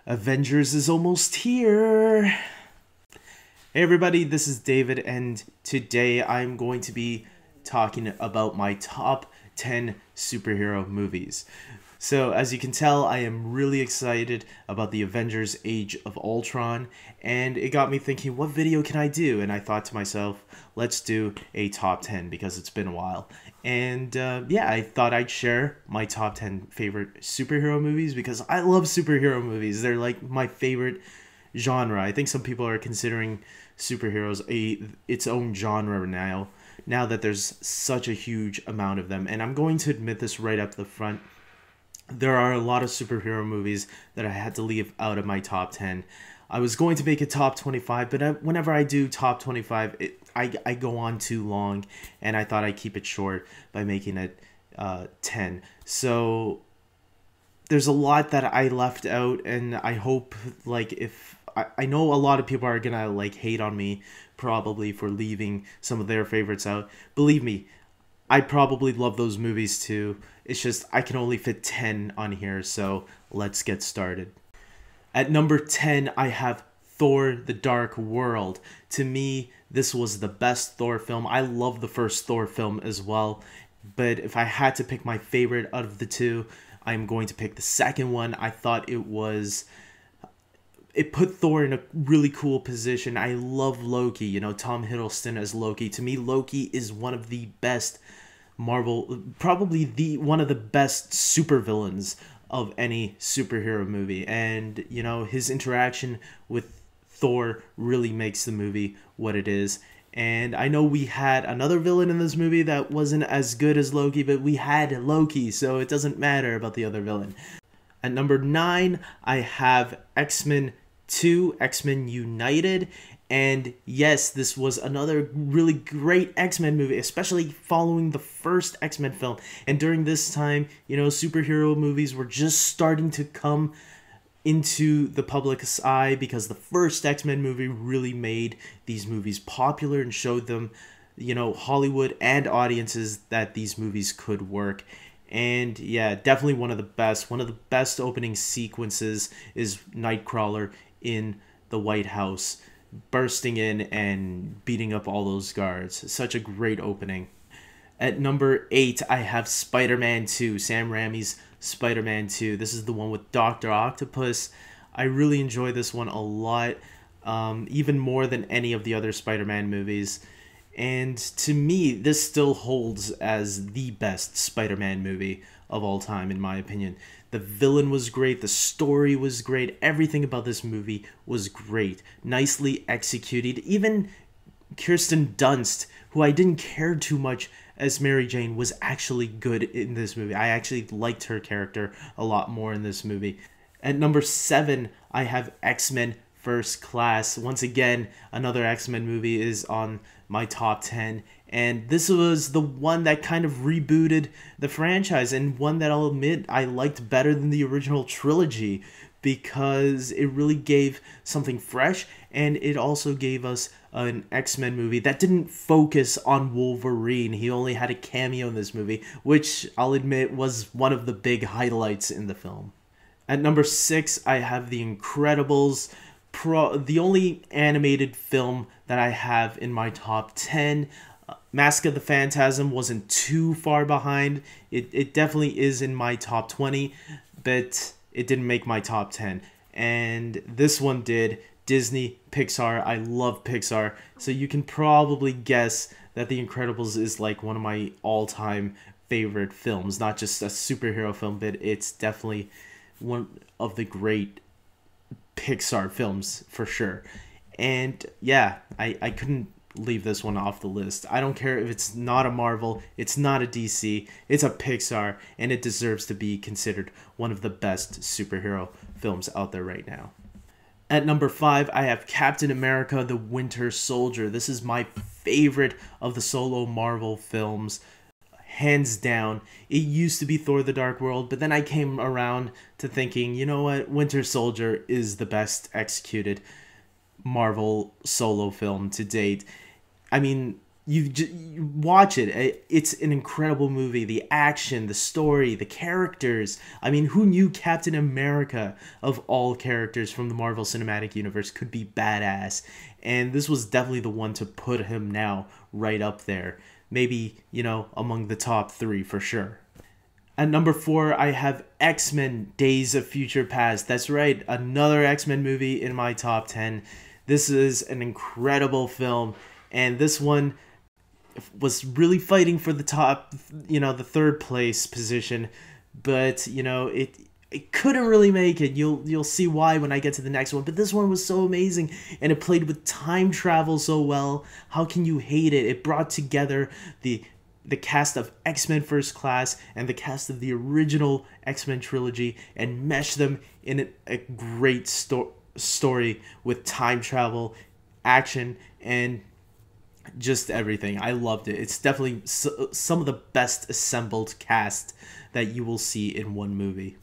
Avengers is almost here. Hey everybody, this is David, and today I'm going to be talking about my top 10 superhero movies. So as you can tell, I am really excited about the Avengers Age of Ultron, and it got me thinking, what video can I do? And I thought to myself, let's do a top 10 because it's been a while. And yeah, I thought I'd share my top 10 favorite superhero movies because I love superhero movies. They're like my favorite genre. I think some people are considering superheroes its own genre now that there's such a huge amount of them. And I'm going to admit this right up the front. There are a lot of superhero movies that I had to leave out of my top 10. I was going to make a top 25, but whenever I do top 25, I go on too long, and I thought I'd keep it short by making it 10. So there's a lot that I left out, and I hope, like, if I know a lot of people are gonna like hate on me probably for leaving some of their favorites out. Believe me, I probably love those movies too. It's just I can only fit 10 on here, so let's get started. At number 10, I have Thor: The Dark World. To me, this was the best Thor film. I love the first Thor film as well, but if I had to pick my favorite out of the two, I'm going to pick the second one. I thought it put Thor in a really cool position. I love Loki, Tom Hiddleston as Loki. To me, Loki is one of the best Marvel, probably one of the best supervillains of any superhero movie. And, his interaction with Thor really makes the movie what it is. And I know we had another villain in this movie that wasn't as good as Loki, but we had Loki, so it doesn't matter about the other villain. At number 9, I have X-Men 2, X-Men United. And yes, this was another really great X-Men movie, especially following the first X-Men film. And during this time, superhero movies were just starting to come into the public's eye because the first X-Men movie really made these movies popular and showed them, Hollywood and audiences that these movies could work. And yeah, definitely one of the best opening sequences is Nightcrawler in the White House, bursting in and beating up all those guards. Such a great opening. At number 8, I have Spider-Man 2, Sam Raimi's Spider-Man 2. This is the one with Dr. Octopus. I really enjoy this one a lot, even more than any of the other Spider-Man movies. And to me, this still holds as the best Spider-Man movie of all time, in my opinion. The villain was great, the story was great, everything about this movie was great, nicely executed. Even Kirsten Dunst, who I didn't care too much as Mary Jane, was actually good in this movie. I actually liked her character a lot more in this movie. At number 7, I have X-Men First Class. Once again, another X-Men movie is on my top 10, and this was the one that kind of rebooted the franchise, and one that I'll admit I liked better than the original trilogy because it really gave something fresh, and it also gave us an X-Men movie that didn't focus on Wolverine. He only had a cameo in this movie, which I'll admit was one of the big highlights in the film. At number 6, I have The Incredibles. The only animated film that I have in my top 10. Mask of the Phantasm wasn't too far behind. It definitely is in my top 20, but it didn't make my top 10. And this one did. Disney, Pixar. I love Pixar. So you can probably guess that The Incredibles is like one of my all-time favorite films. Not just a superhero film, but it's definitely one of the great Pixar films for sure. And yeah, I couldn't leave this one off the list. I don't care if it's not a Marvel, it's not a DC, it's a Pixar, and it deserves to be considered one of the best superhero films out there right now. At number 5, I have Captain America: The Winter Soldier. This is my favorite of the solo Marvel films, hands down. It used to be Thor: The Dark World, but then I came around to thinking, you know what, Winter Soldier is the best executed Marvel solo film to date. I mean, you watch it. It's an incredible movie. The action, the story, the characters. I mean, who knew Captain America, of all characters from the Marvel Cinematic Universe, could be badass? And this was definitely the one to put him now right up there. Maybe, among the top 3 for sure. At number 4, I have X-Men Days of Future Past. That's right, another X-Men movie in my top 10. This is an incredible film, and this one was really fighting for the top, the third place position, but it couldn't really make it. You'll see why when I get to the next one. But this one was so amazing, and it played with time travel so well. How can you hate it? It brought together the cast of X-Men First Class and the cast of the original X-Men trilogy and meshed them in a great story with time travel, action, and just everything. I loved it. It's definitely some of the best assembled cast that you will see in one movie.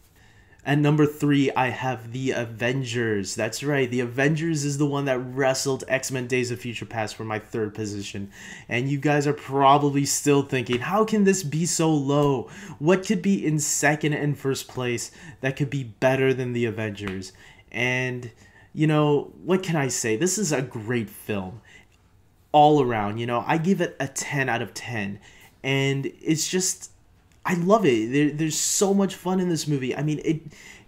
At number 3, I have The Avengers. That's right, The Avengers is the one that wrestled X-Men Days of Future Past for my 3rd position. And you guys are probably still thinking, how can this be so low? What could be in 2nd and 1st place that could be better than The Avengers? And, what can I say? This is a great film. All around, I give it a 10 out of 10. And it's just, I love it. There's so much fun in this movie. I mean, it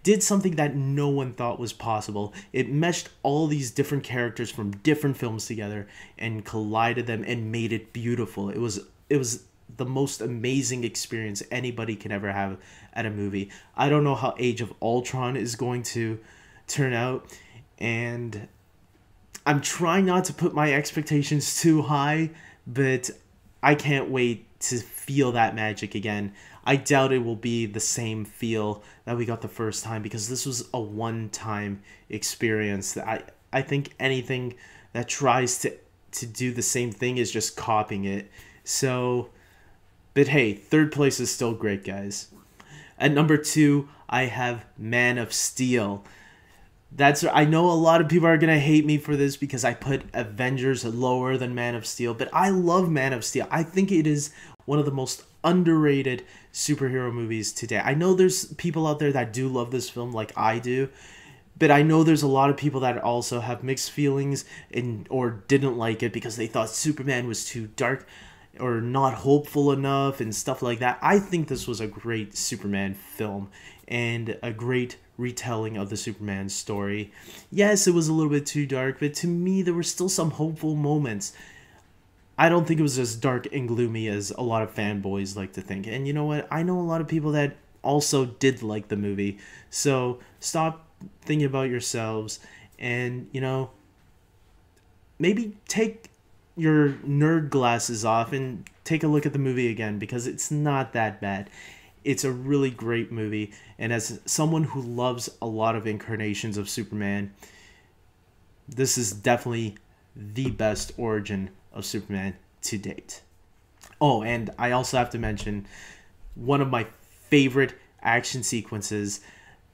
did something that no one thought was possible. It meshed all these different characters from different films together and collided them and made it beautiful. It was the most amazing experience anybody can ever have at a movie. I don't know how Age of Ultron is going to turn out, and I'm trying not to put my expectations too high, but I can't wait to feel that magic again. I doubt it will be the same feel that we got the first time, because this was a one-time experience. I think anything that tries to do the same thing is just copying it. So, but hey, 3rd place is still great, guys. At number 2, I have Man of Steel. I know a lot of people are going to hate me for this because I put Avengers lower than Man of Steel, but I love Man of Steel. I think it is one of the most underrated superhero movies today. I know there's people out there that do love this film like I do, but I know there's a lot of people that also have mixed feelings or didn't like it because they thought Superman was too dark or not hopeful enough and stuff like that. I think this was a great Superman film and a great retelling of the Superman story. Yes, it was a little bit too dark, but to me there were still some hopeful moments. I don't think it was as dark and gloomy as a lot of fanboys like to think. And you know what? I know a lot of people that also did like the movie. So stop thinking about yourselves and, maybe take your nerd glasses off and take a look at the movie again, because it's not that bad. It's a really great movie, and as someone who loves a lot of incarnations of Superman, this is definitely the best origin of Superman to date. Oh, and I also have to mention one of my favorite action sequences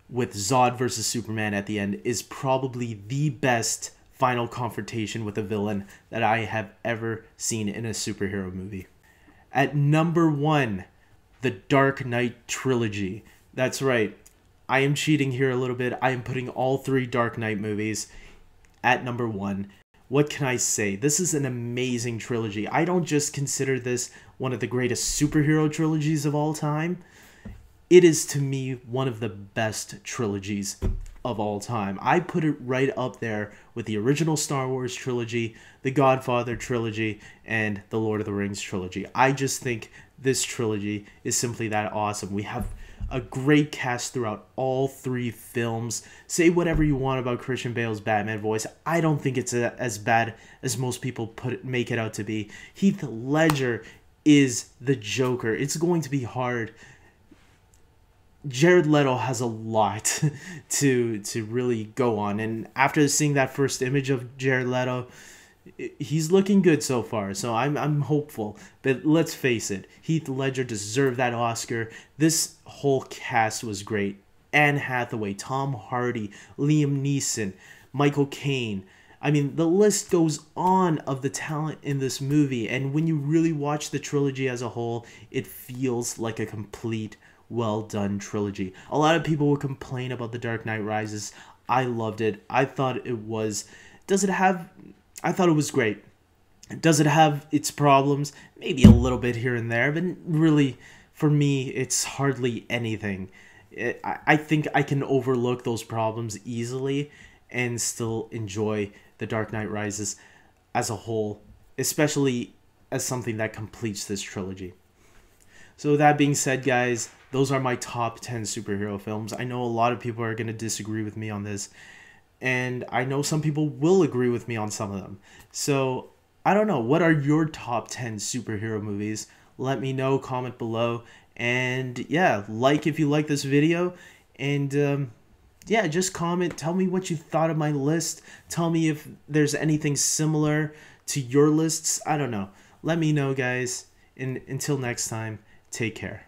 with Zod versus Superman at the end is probably the best final confrontation with a villain that I have ever seen in a superhero movie. At number 1, The Dark Knight Trilogy. That's right. I am cheating here a little bit. I am putting all 3 Dark Knight movies at number 1. What can I say? This is an amazing trilogy. I don't just consider this one of the greatest superhero trilogies of all time. It is, to me, one of the best trilogies of all time. I put it right up there with the original Star Wars trilogy, the Godfather trilogy, and the Lord of the Rings trilogy. I just think this trilogy is simply that awesome. We have a great cast throughout all 3 films. Say whatever you want about Christian Bale's Batman voice. I don't think it's as bad as most people make it out to be. Heath Ledger is the Joker. It's going to be hard. Jared Leto has a lot to really go on, and after seeing that first image of Jared Leto, he's looking good so far, so I'm hopeful. But let's face it, Heath Ledger deserved that Oscar. This whole cast was great. Anne Hathaway, Tom Hardy, Liam Neeson, Michael Caine, I mean, the list goes on of the talent in this movie, and when you really watch the trilogy as a whole, it feels like a complete, well done trilogy. A lot of people will complain about The Dark Knight Rises. I loved it. I thought it was. Does it have. I thought it was great. Does it have its problems? Maybe a little bit here and there, but really, for me, it's hardly anything. I think I can overlook those problems easily and still enjoy The Dark Knight Rises as a whole, especially as something that completes this trilogy. So with that being said, guys, those are my top 10 superhero films. I know a lot of people are going to disagree with me on this, and I know some people will agree with me on some of them. So I don't know. What are your top 10 superhero movies? Let me know, comment below. And yeah, like if you like this video. And yeah, just comment. Tell me what you thought of my list. Tell me if there's anything similar to your lists. I don't know. Let me know, guys. And until next time, take care.